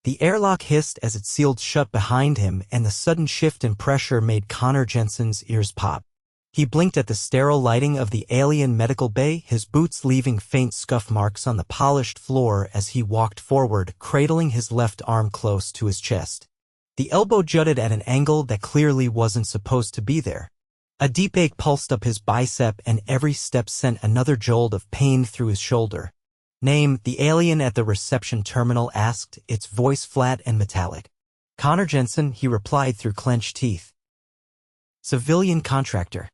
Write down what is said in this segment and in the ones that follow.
The airlock hissed as it sealed shut behind him, and the sudden shift in pressure made Connor Jensen's ears pop. He blinked at the sterile lighting of the alien medical bay, his boots leaving faint scuff marks on the polished floor as he walked forward, cradling his left arm close to his chest. The elbow jutted at an angle that clearly wasn't supposed to be there. A deep ache pulsed up his bicep, and every step sent another jolt of pain through his shoulder. "Name," the alien at the reception terminal asked, its voice flat and metallic. "Connor Jensen," he replied through clenched teeth. "Civilian contractor.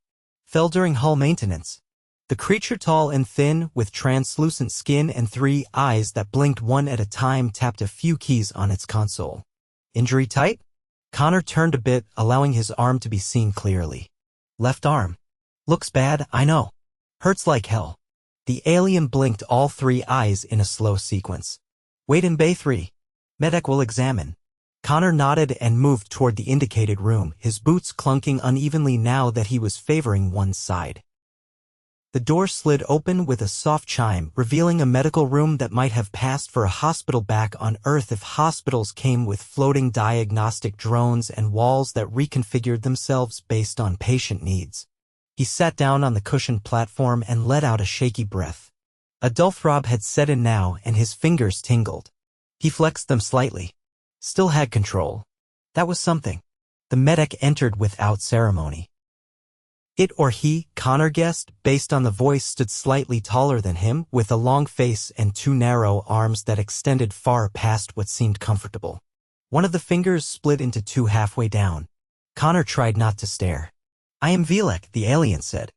Fell during hull maintenance." The creature, tall and thin, with translucent skin and 3 eyes that blinked one at a time, tapped a few keys on its console. "Injury type?" Connor turned a bit, allowing his arm to be seen clearly. "Left arm. Looks bad, I know. Hurts like hell." The alien blinked all 3 eyes in a slow sequence. "Wait in Bay 3. Medic will examine." Connor nodded and moved toward the indicated room, his boots clunking unevenly now that he was favoring one side. The door slid open with a soft chime, revealing a medical room that might have passed for a hospital back on Earth if hospitals came with floating diagnostic drones and walls that reconfigured themselves based on patient needs. He sat down on the cushioned platform and let out a shaky breath. A dull throb had set in now, and his fingers tingled. He flexed them slightly. Still had control. That was something. The medic entered without ceremony. It or he, Connor guessed, based on the voice, stood slightly taller than him, with a long face and 2 narrow arms that extended far past what seemed comfortable. One of the fingers split into 2 halfway down. Connor tried not to stare. "I am Vilek," the alien said.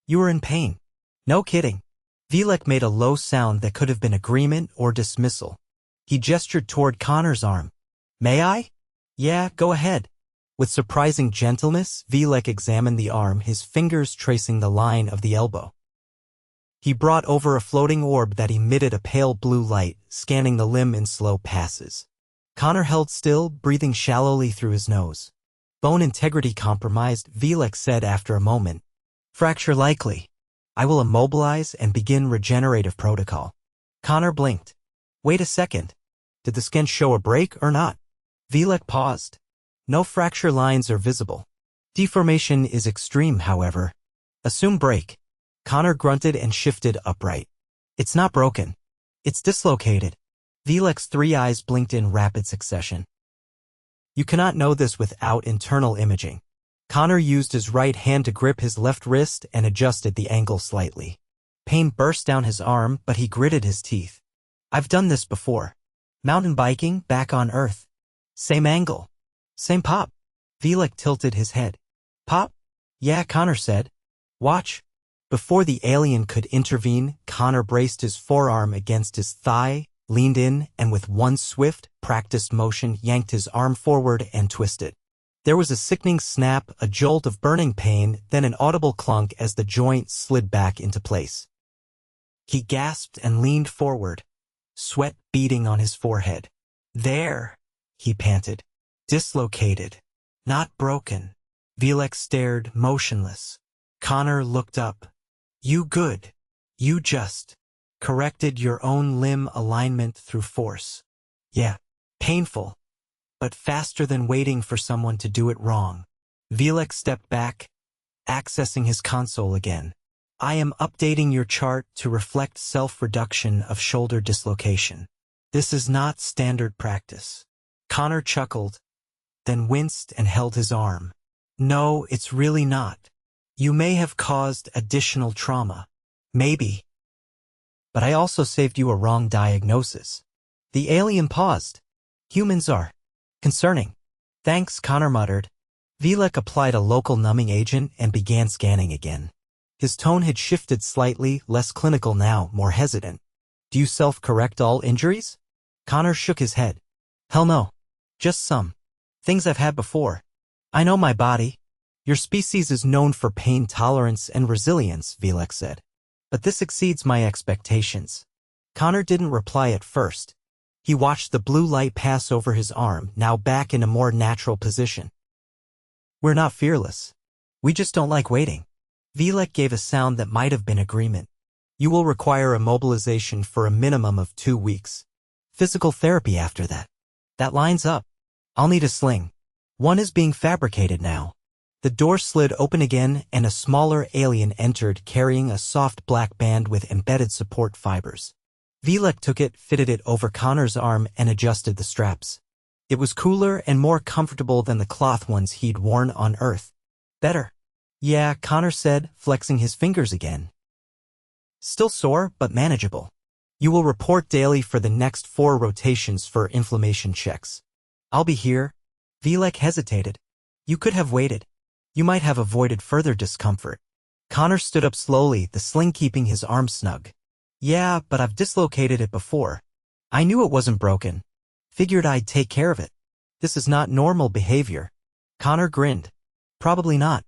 "You are in pain." "No kidding." Vilek made a low sound that could have been agreement or dismissal. He gestured toward Connor's arm. "May I?" "Yeah, go ahead." With surprising gentleness, Vilek examined the arm, his fingers tracing the line of the elbow. He brought over a floating orb that emitted a pale blue light, scanning the limb in slow passes. Connor held still, breathing shallowly through his nose. "Bone integrity compromised," Vilek said after a moment. "Fracture likely. I will immobilize and begin regenerative protocol." Connor blinked. "Wait a second. Did the scan show a break or not?" Vilek paused. "No fracture lines are visible. Deformation is extreme, however. Assume break." Connor grunted and shifted upright. "It's not broken. It's dislocated." Vilek's 3 eyes blinked in rapid succession. "You cannot know this without internal imaging." Connor used his right hand to grip his left wrist and adjusted the angle slightly. Pain burst down his arm, but he gritted his teeth. "I've done this before. Mountain biking, back on Earth. Same angle. Same pop." Vilek tilted his head. "Pop?" "Yeah," Connor said. "Watch." Before the alien could intervene, Connor braced his forearm against his thigh, leaned in, and with one swift, practiced motion yanked his arm forward and twisted. There was a sickening snap, a jolt of burning pain, then an audible clunk as the joint slid back into place. He gasped and leaned forward, sweat beading on his forehead. "There," he panted. "Dislocated. Not broken." Vilek stared, motionless. Connor looked up. "You good. You just corrected your own limb alignment through force." "Yeah. Painful. But faster than waiting for someone to do it wrong." Vilek stepped back, accessing his console again. "I am updating your chart to reflect self-reduction of shoulder dislocation. This is not standard practice." Connor chuckled, then winced and held his arm. "No, it's really not. You may have caused additional trauma. Maybe. But I also saved you a wrong diagnosis." The alien paused. "Humans are concerning." "Thanks," Connor muttered. Vilek applied a local numbing agent and began scanning again. His tone had shifted slightly, less clinical now, more hesitant. "Do you self-correct all injuries?" Connor shook his head. "Hell no. Just some. Things I've had before. I know my body." "Your species is known for pain tolerance and resilience," Vilek said. "But this exceeds my expectations." Connor didn't reply at first. He watched the blue light pass over his arm, now back in a more natural position. "We're not fearless. We just don't like waiting." Vilek gave a sound that might have been agreement. "You will require immobilization for a minimum of 2 weeks. Physical therapy after that." That lines up. I'll need a sling. One is being fabricated now. The door slid open again and a smaller alien entered carrying a soft black band with embedded support fibers. Vilek took it, fitted it over Connor's arm and adjusted the straps. It was cooler and more comfortable than the cloth ones he'd worn on Earth. Better. Yeah, Connor said, flexing his fingers again. Still sore, but manageable. You will report daily for the next 4 rotations for inflammation checks. I'll be here. Vilek hesitated. You could have waited. You might have avoided further discomfort. Connor stood up slowly, the sling keeping his arm snug. Yeah, but I've dislocated it before. I knew it wasn't broken. Figured I'd take care of it. This is not normal behavior. Connor grinned. Probably not.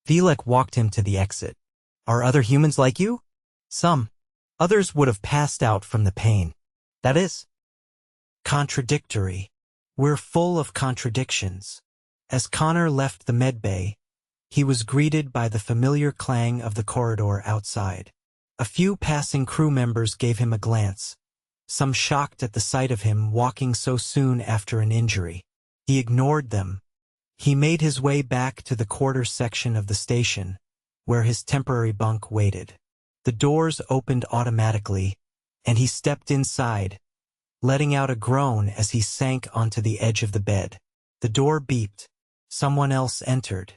Vilek walked him to the exit. Are other humans like you? Some. Others would have passed out from the pain. That is contradictory. We're full of contradictions. As Connor left the medbay, he was greeted by the familiar clang of the corridor outside. A few passing crew members gave him a glance, some shocked at the sight of him walking so soon after an injury. He ignored them. He made his way back to the quarters section of the station, where his temporary bunk waited. The doors opened automatically, and he stepped inside, letting out a groan as he sank onto the edge of the bed. The door beeped. Someone else entered.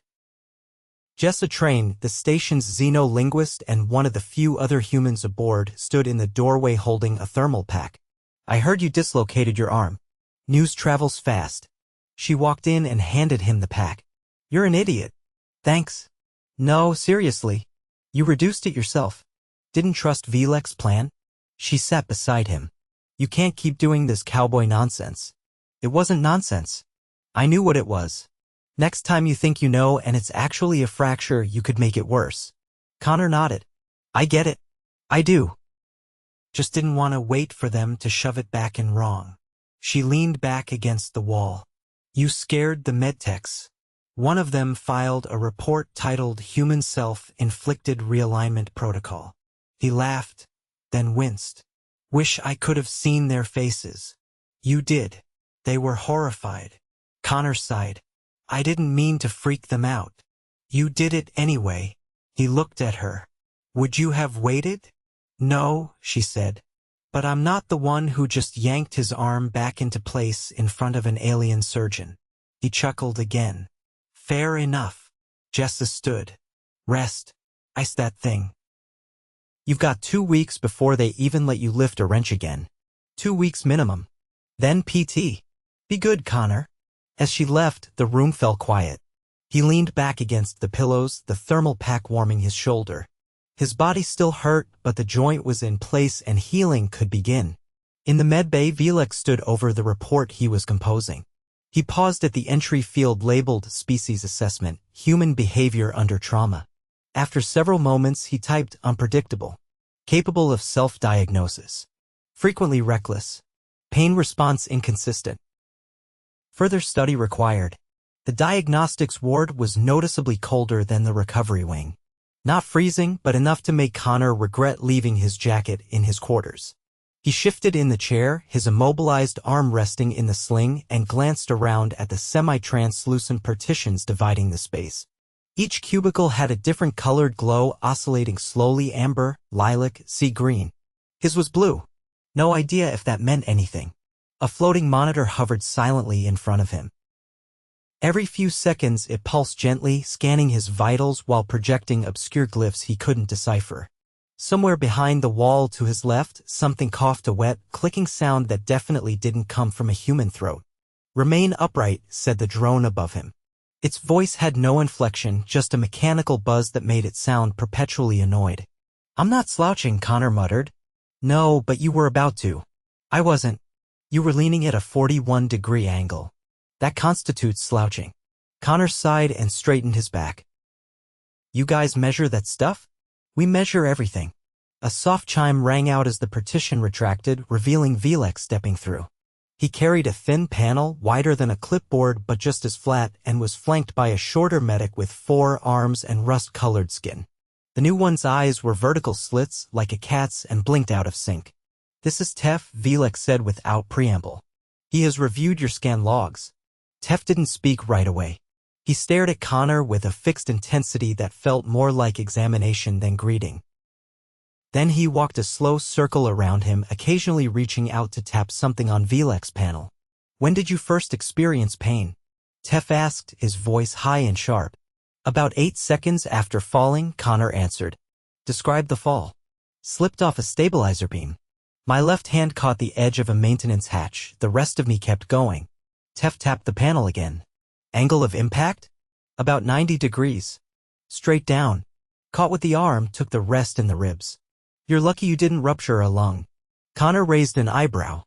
Jessa Train, the station's xenolinguist and one of the few other humans aboard, stood in the doorway holding a thermal pack. I heard you dislocated your arm. News travels fast. She walked in and handed him the pack. You're an idiot. Thanks. No, seriously. You reduced it yourself. Didn't trust Vilek's plan? She sat beside him. You can't keep doing this cowboy nonsense. It wasn't nonsense. I knew what it was. Next time you think you know and it's actually a fracture, you could make it worse. Connor nodded. I get it. I do. Just didn't want to wait for them to shove it back in wrong. She leaned back against the wall. You scared the medtechs. One of them filed a report titled Human Self-Inflicted Realignment Protocol. He laughed, then winced. Wish I could have seen their faces. You did. They were horrified. Connor sighed. I didn't mean to freak them out. You did it anyway. He looked at her. Would you have waited? No, she said. But I'm not the one who just yanked his arm back into place in front of an alien surgeon. He chuckled again. Fair enough. Jessa stood. Rest. Ice that thing. You've got 2 weeks before they even let you lift a wrench again. 2 weeks minimum. Then PT. Be good, Connor. As she left, the room fell quiet. He leaned back against the pillows, the thermal pack warming his shoulder. His body still hurt, but the joint was in place and healing could begin. In the medbay, Vilek stood over the report he was composing. He paused at the entry field labeled Species Assessment, Human Behavior Under Trauma. After several moments, he typed unpredictable, capable of self-diagnosis, frequently reckless, pain response inconsistent. Further study required. The diagnostics ward was noticeably colder than the recovery wing. Not freezing, but enough to make Connor regret leaving his jacket in his quarters. He shifted in the chair, his immobilized arm resting in the sling, and glanced around at the semi-translucent partitions dividing the space. Each cubicle had a different colored glow oscillating slowly: amber, lilac, sea green. His was blue. No idea if that meant anything. A floating monitor hovered silently in front of him. Every few seconds it pulsed gently, scanning his vitals while projecting obscure glyphs he couldn't decipher. Somewhere behind the wall to his left, something coughed a wet, clicking sound that definitely didn't come from a human throat. Remain upright, said the drone above him. Its voice had no inflection, just a mechanical buzz that made it sound perpetually annoyed. I'm not slouching, Connor muttered. No, but you were about to. I wasn't. You were leaning at a 41-degree angle. That constitutes slouching. Connor sighed and straightened his back. You guys measure that stuff? We measure everything. A soft chime rang out as the partition retracted, revealing Vilek stepping through. He carried a thin panel, wider than a clipboard but just as flat, and was flanked by a shorter medic with 4 arms and rust-colored skin. The new one's eyes were vertical slits, like a cat's, and blinked out of sync. This is Tef, Vilek said without preamble. He has reviewed your scan logs. Tef didn't speak right away. He stared at Connor with a fixed intensity that felt more like examination than greeting. Then he walked a slow circle around him, occasionally reaching out to tap something on Vilek's panel. When did you first experience pain? Tef asked, his voice high and sharp. About 8 seconds after falling, Connor answered. Describe the fall. Slipped off a stabilizer beam. My left hand caught the edge of a maintenance hatch, the rest of me kept going. Tef tapped the panel again. Angle of impact? About 90 degrees. Straight down. Caught with the arm, took the rest in the ribs. You're lucky you didn't rupture a lung. Connor raised an eyebrow.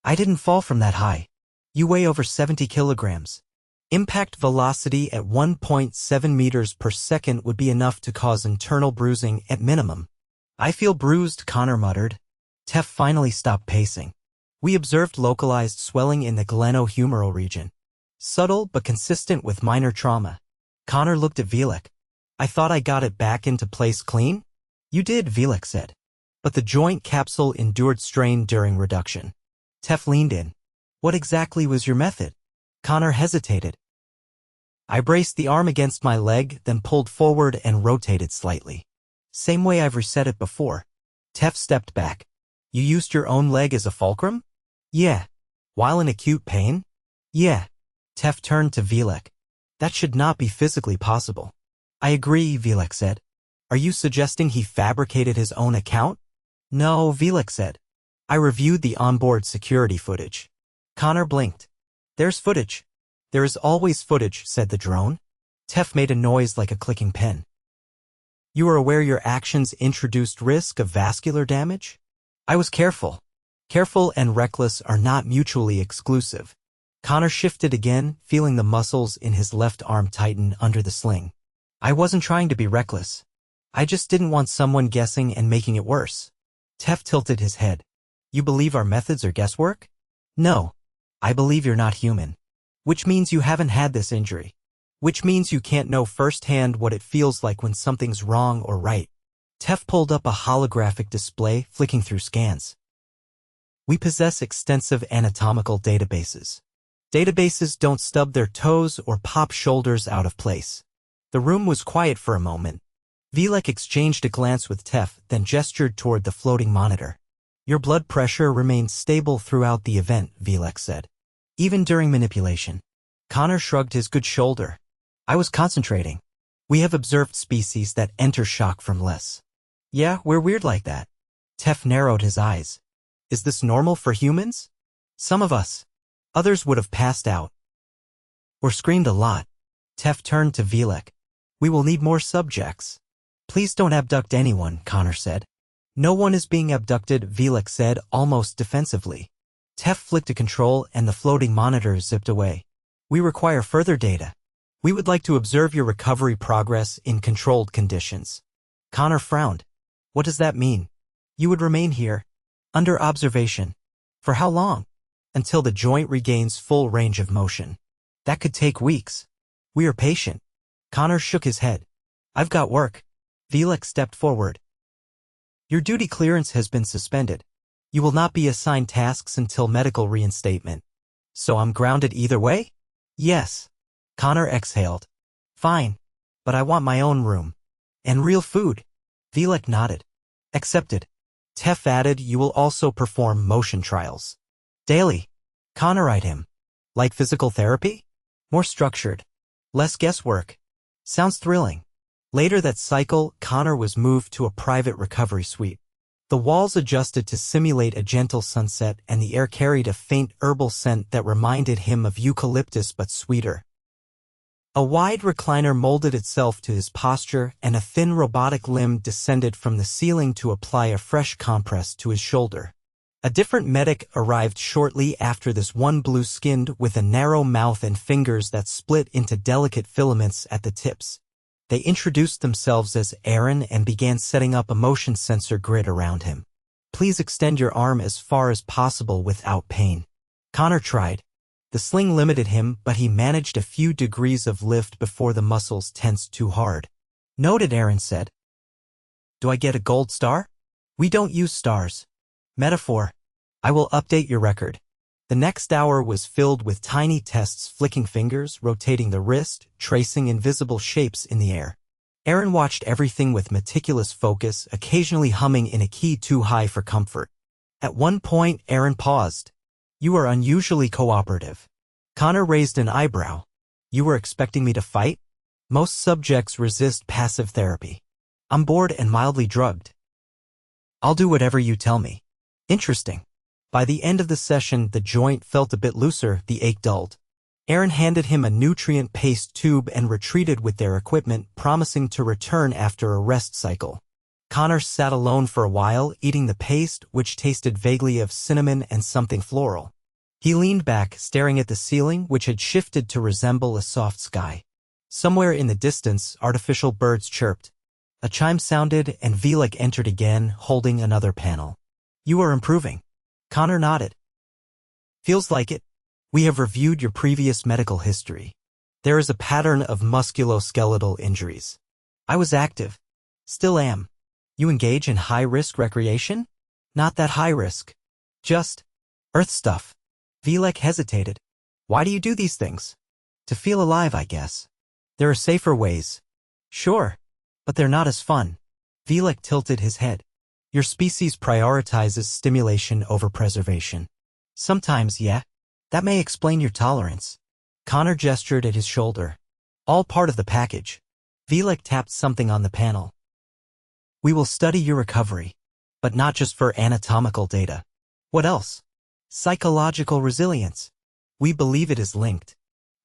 I didn't fall from that high. You weigh over 70 kilograms. Impact velocity at 1.7 meters per second would be enough to cause internal bruising at minimum. I feel bruised, Connor muttered. Tef finally stopped pacing. We observed localized swelling in the glenohumeral region. Subtle but consistent with minor trauma. Connor looked at Vilek. I thought I got it back into place clean? You did, Vilek said. But the joint capsule endured strain during reduction. Tef leaned in. What exactly was your method? Connor hesitated. I braced the arm against my leg, then pulled forward and rotated slightly. Same way I've reset it before. Tef stepped back. You used your own leg as a fulcrum? Yeah. While in acute pain? Yeah. Tef turned to Vilek. That should not be physically possible. I agree, Vilek said. Are you suggesting he fabricated his own account? No, Vilek said. I reviewed the onboard security footage. Connor blinked. There's footage. There is always footage, said the drone. Tef made a noise like a clicking pen. You are aware your actions introduced risk of vascular damage? I was careful. Careful and reckless are not mutually exclusive. Connor shifted again, feeling the muscles in his left arm tighten under the sling. I wasn't trying to be reckless. I just didn't want someone guessing and making it worse. Tef tilted his head. You believe our methods are guesswork? No. I believe you're not human. Which means you haven't had this injury. Which means you can't know firsthand what it feels like when something's wrong or right. Tef pulled up a holographic display, flicking through scans. We possess extensive anatomical databases. Databases don't stub their toes or pop shoulders out of place. The room was quiet for a moment. Vilek exchanged a glance with Tef, then gestured toward the floating monitor. Your blood pressure remained stable throughout the event, Vilek said. Even during manipulation. Connor shrugged his good shoulder. I was concentrating. We have observed species that enter shock from less. Yeah, we're weird like that. Tef narrowed his eyes. Is this normal for humans? Some of us. Others would have passed out. Or screamed a lot. Tef turned to Vilek. We will need more subjects. Please don't abduct anyone, Connor said. No one is being abducted, Vilek said, almost defensively. Tef flicked a control and the floating monitor zipped away. We require further data. We would like to observe your recovery progress in controlled conditions. Connor frowned. What does that mean? You would remain here, under observation. For how long? Until the joint regains full range of motion. That could take weeks. We are patient. Connor shook his head. I've got work. Vilek stepped forward. Your duty clearance has been suspended. You will not be assigned tasks until medical reinstatement. So I'm grounded either way? Yes. Connor exhaled. Fine. But I want my own room. And real food. Vilek nodded. Accepted. Tef added, you will also perform motion trials. Daily. Connor eyed him. Like physical therapy? More structured. Less guesswork. Sounds thrilling. Later that cycle, Connor was moved to a private recovery suite. The walls adjusted to simulate a gentle sunset and the air carried a faint herbal scent that reminded him of eucalyptus but sweeter. A wide recliner molded itself to his posture and a thin robotic limb descended from the ceiling to apply a fresh compress to his shoulder. A different medic arrived shortly after this, one blue-skinned with a narrow mouth and fingers that split into delicate filaments at the tips. They introduced themselves as Aaron and began setting up a motion sensor grid around him. Please extend your arm as far as possible without pain. Connor tried. The sling limited him, but he managed a few degrees of lift before the muscles tensed too hard. Noted, Aaron said. Do I get a gold star? We don't use stars. Metaphor. I will update your record. The next hour was filled with tiny tests, flicking fingers, rotating the wrist, tracing invisible shapes in the air. Aaron watched everything with meticulous focus, occasionally humming in a key too high for comfort. At one point, Aaron paused. "You are unusually cooperative." Connor raised an eyebrow. "You were expecting me to fight?" "Most subjects resist passive therapy. I'm bored and mildly drugged." "I'll do whatever you tell me." "Interesting." By the end of the session, the joint felt a bit looser, the ache dulled. Aaron handed him a nutrient paste tube and retreated with their equipment, promising to return after a rest cycle. Connor sat alone for a while, eating the paste, which tasted vaguely of cinnamon and something floral. He leaned back, staring at the ceiling, which had shifted to resemble a soft sky. Somewhere in the distance, artificial birds chirped. A chime sounded, and Vilek entered again, holding another panel. "You are improving." Connor nodded. "Feels like it. We have reviewed your previous medical history. There is a pattern of musculoskeletal injuries. I was active. Still am. You engage in high-risk recreation?" "Not that high risk. Just earth stuff." Vilek hesitated. "Why do you do these things?" "To feel alive, I guess. There are safer ways." "Sure, but they're not as fun." Vilek tilted his head. "Your species prioritizes stimulation over preservation." "Sometimes, yeah. That may explain your tolerance." Connor gestured at his shoulder. "All part of the package." Vilek tapped something on the panel. "We will study your recovery, but not just for anatomical data." "What else?" "Psychological resilience. We believe it is linked."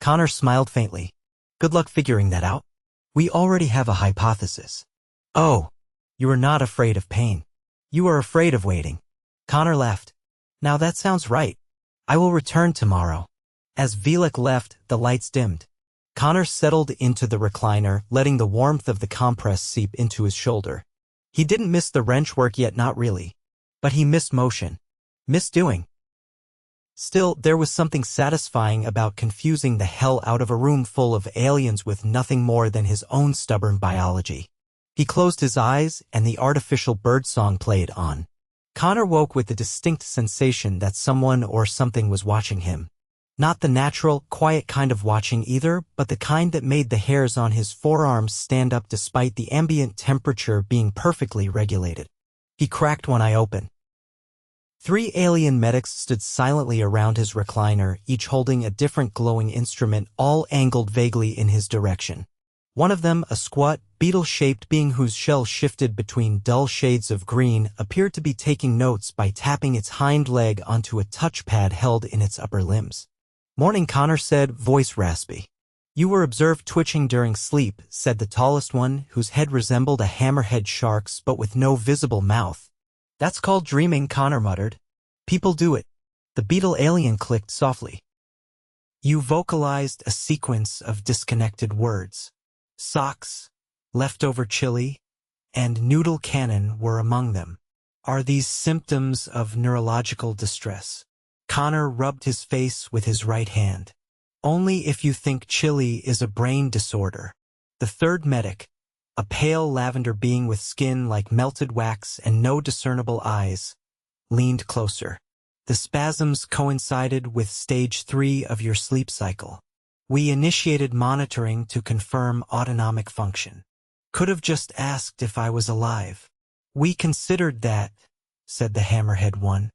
Connor smiled faintly. "Good luck figuring that out. We already have a hypothesis." "Oh, you are not afraid of pain. You are afraid of waiting." Connor laughed. "Now that sounds right. I will return tomorrow." As Vilek left, the lights dimmed. Connor settled into the recliner, letting the warmth of the compress seep into his shoulder. He didn't miss the wrench work yet, not really. But he missed motion. Missed doing. Still, there was something satisfying about confusing the hell out of a room full of aliens with nothing more than his own stubborn biology. He closed his eyes, and the artificial birdsong played on. Connor woke with the distinct sensation that someone or something was watching him. Not the natural, quiet kind of watching either, but the kind that made the hairs on his forearms stand up despite the ambient temperature being perfectly regulated. He cracked one eye open. 3 alien medics stood silently around his recliner, each holding a different glowing instrument, all angled vaguely in his direction. One of them, a squat, beetle-shaped being whose shell shifted between dull shades of green, appeared to be taking notes by tapping its hind leg onto a touchpad held in its upper limbs. "Morning," Connor said, voice raspy. "You were observed twitching during sleep," said the tallest one, whose head resembled a hammerhead shark's but with no visible mouth. "That's called dreaming," Connor muttered. "People do it." The beetle alien clicked softly. "You vocalized a sequence of disconnected words. Socks, leftover chili, and noodle cannon were among them. Are these symptoms of neurological distress?" Connor rubbed his face with his right hand. "Only if you think chili is a brain disorder." The third medic, a pale lavender being with skin like melted wax and no discernible eyes, leaned closer. "The spasms coincided with stage 3 of your sleep cycle. We initiated monitoring to confirm autonomic function. Could have just asked if I was alive." "We considered that," said the hammerhead one.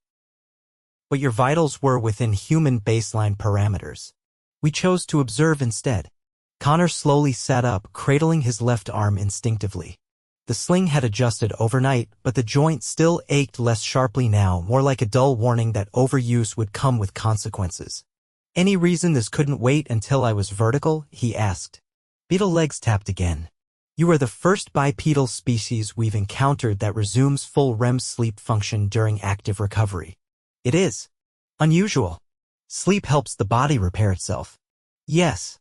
"But your vitals were within human baseline parameters. We chose to observe instead." Connor slowly sat up, cradling his left arm instinctively. The sling had adjusted overnight, but the joint still ached less sharply now, more like a dull warning that overuse would come with consequences. "Any reason this couldn't wait until I was vertical?" he asked. Beetle legs tapped again. "You are the first bipedal species we've encountered that resumes full REM sleep function during active recovery." "It is unusual. Sleep helps the body repair itself." "Yes.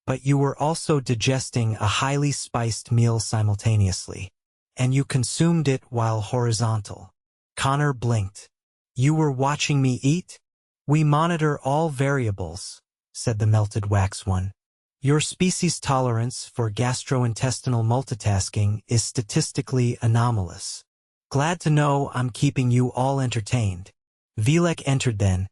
But you were also digesting a highly spiced meal simultaneously, and you consumed it while horizontal." Connor blinked. "You were watching me eat?" "We monitor all variables," said the melted wax one. "Your species' tolerance for gastrointestinal multitasking is statistically anomalous. Glad to know I'm keeping you all entertained." Vilek entered then.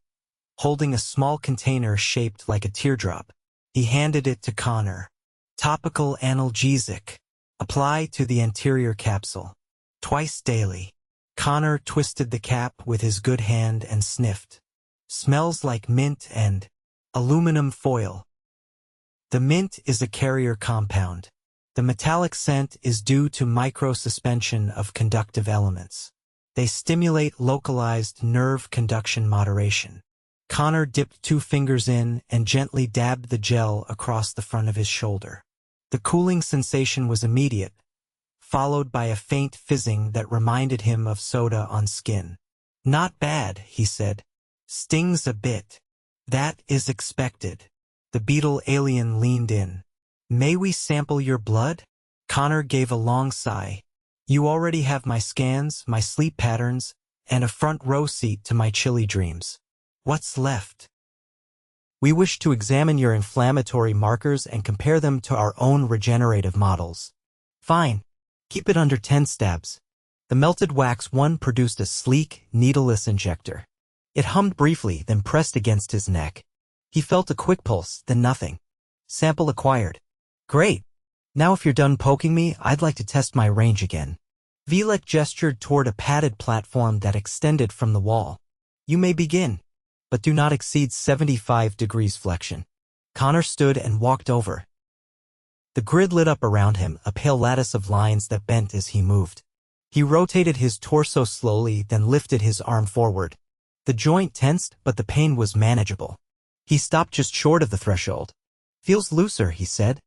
holding a small container shaped like a teardrop. He handed it to Connor. Topical analgesic. Apply to the anterior capsule. Twice daily. Connor twisted the cap with his good hand and sniffed. Smells like mint and aluminum foil. The mint is a carrier compound. The metallic scent is due to microsuspension of conductive elements. They stimulate localized nerve conduction moderation. Connor dipped 2 fingers in and gently dabbed the gel across the front of his shoulder. The cooling sensation was immediate, followed by a faint fizzing that reminded him of soda on skin. Not bad, he said. Stings a bit. That is expected. The beetle alien leaned in. May we sample your blood? Connor gave a long sigh. You already have my scans, my sleep patterns, and a front row seat to my chilly dreams. What's left? We wish to examine your inflammatory markers and compare them to our own regenerative models. Fine. Keep it under 10 stabs. The melted wax one produced a sleek, needleless injector. It hummed briefly, then pressed against his neck. He felt a quick pulse, then nothing. Sample acquired. Great. Now if you're done poking me, I'd like to test my range again. Vilek gestured toward a padded platform that extended from the wall. You may begin, but do not exceed 75 degrees flexion. Connor stood and walked over. The grid lit up around him, a pale lattice of lines that bent as he moved. He rotated his torso slowly, then lifted his arm forward. The joint tensed, but the pain was manageable. He stopped just short of the threshold. Feels looser, he said.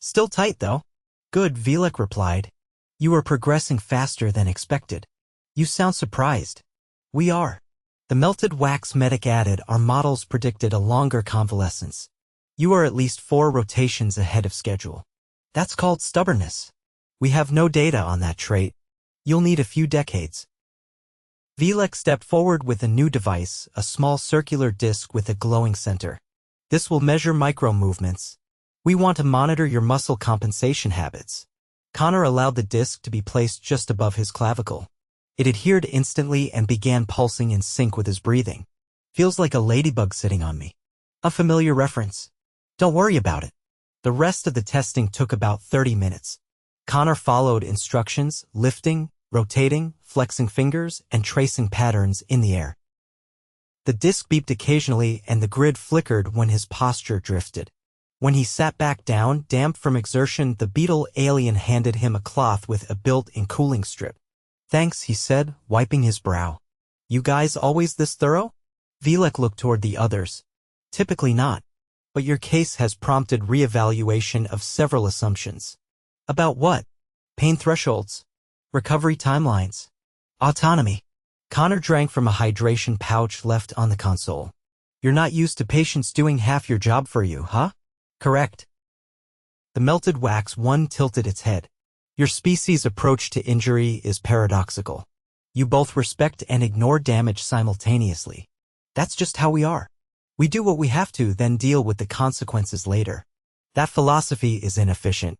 Still tight, though. Good, Vilek replied. You are progressing faster than expected. You sound surprised. We are. The melted wax medic added, our models predicted a longer convalescence. You are at least 4 rotations ahead of schedule. That's called stubbornness. We have no data on that trait. You'll need a few decades. Vilek stepped forward with a new device, a small circular disc with a glowing center. This will measure micro-movements. We want to monitor your muscle compensation habits. Connor allowed the disc to be placed just above his clavicle. It adhered instantly and began pulsing in sync with his breathing. Feels like a ladybug sitting on me. A familiar reference. Don't worry about it. The rest of the testing took about 30 minutes. Connor followed instructions, lifting, rotating, flexing fingers, and tracing patterns in the air. The disc beeped occasionally and the grid flickered when his posture drifted. When he sat back down, damp from exertion, the beetle alien handed him a cloth with a built-in cooling strip. Thanks, he said, wiping his brow. You guys always this thorough? Vilek looked toward the others. Typically not. But your case has prompted re-evaluation of several assumptions. About what? Pain thresholds. Recovery timelines. Autonomy. Connor drank from a hydration pouch left on the console. You're not used to patients doing half your job for you, huh? Correct. The melted wax one tilted its head. Your species' approach to injury is paradoxical. You both respect and ignore damage simultaneously. That's just how we are. We do what we have to, then deal with the consequences later. That philosophy is inefficient.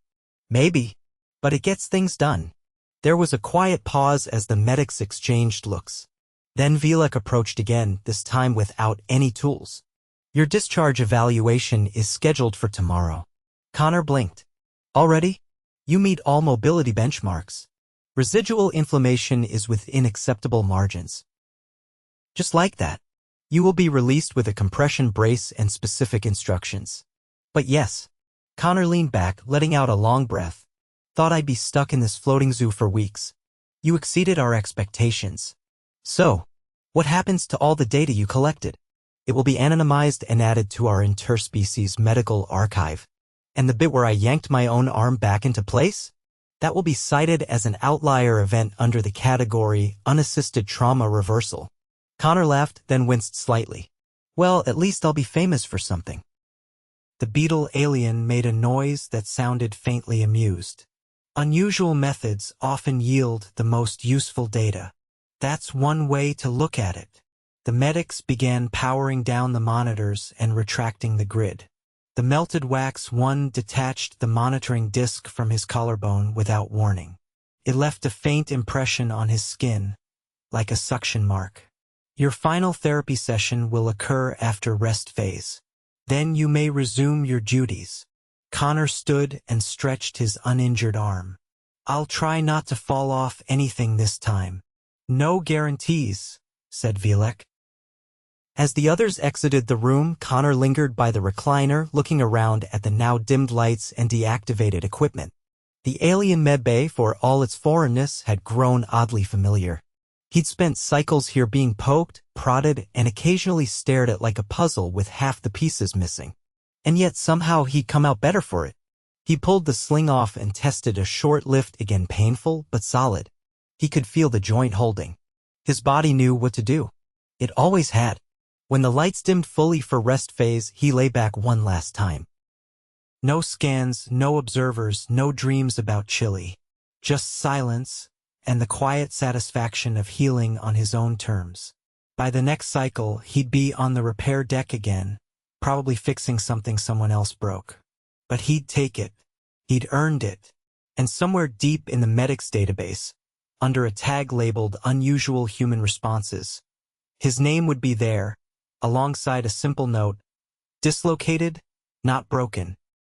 Maybe, but it gets things done. There was a quiet pause as the medics exchanged looks. Then Vilek approached again, this time without any tools. Your discharge evaluation is scheduled for tomorrow. Connor blinked. Already? You meet all mobility benchmarks. Residual inflammation is within acceptable margins. Just like that. You will be released with a compression brace and specific instructions. But yes. Connor leaned back, letting out a long breath. Thought I'd be stuck in this floating zoo for weeks. You exceeded our expectations. So, what happens to all the data you collected? It will be anonymized and added to our interspecies medical archive. And the bit where I yanked my own arm back into place? That will be cited as an outlier event under the category unassisted trauma reversal. Connor laughed, then winced slightly. Well, at least I'll be famous for something. The beetle alien made a noise that sounded faintly amused. Unusual methods often yield the most useful data. That's one way to look at it. The medics began powering down the monitors and retracting the grid. The melted wax one detached the monitoring disc from his collarbone without warning. It left a faint impression on his skin, like a suction mark. Your final therapy session will occur after rest phase. Then you may resume your duties. Connor stood and stretched his uninjured arm. I'll try not to fall off anything this time. No guarantees, said Vilek. As the others exited the room, Connor lingered by the recliner, looking around at the now dimmed lights and deactivated equipment. The alien medbay, for all its foreignness, had grown oddly familiar. He'd spent cycles here being poked, prodded, and occasionally stared at like a puzzle with half the pieces missing. And yet somehow he'd come out better for it. He pulled the sling off and tested a short lift, again painful but solid. He could feel the joint holding. His body knew what to do. It always had. When the lights dimmed fully for rest phase, he lay back one last time. No scans, no observers, no dreams about Chile. Just silence and the quiet satisfaction of healing on his own terms. By the next cycle, he'd be on the repair deck again, probably fixing something someone else broke. But he'd take it. He'd earned it. And somewhere deep in the medic's database, under a tag labeled Unusual Human Responses, his name would be there, alongside a simple note, dislocated, not broken.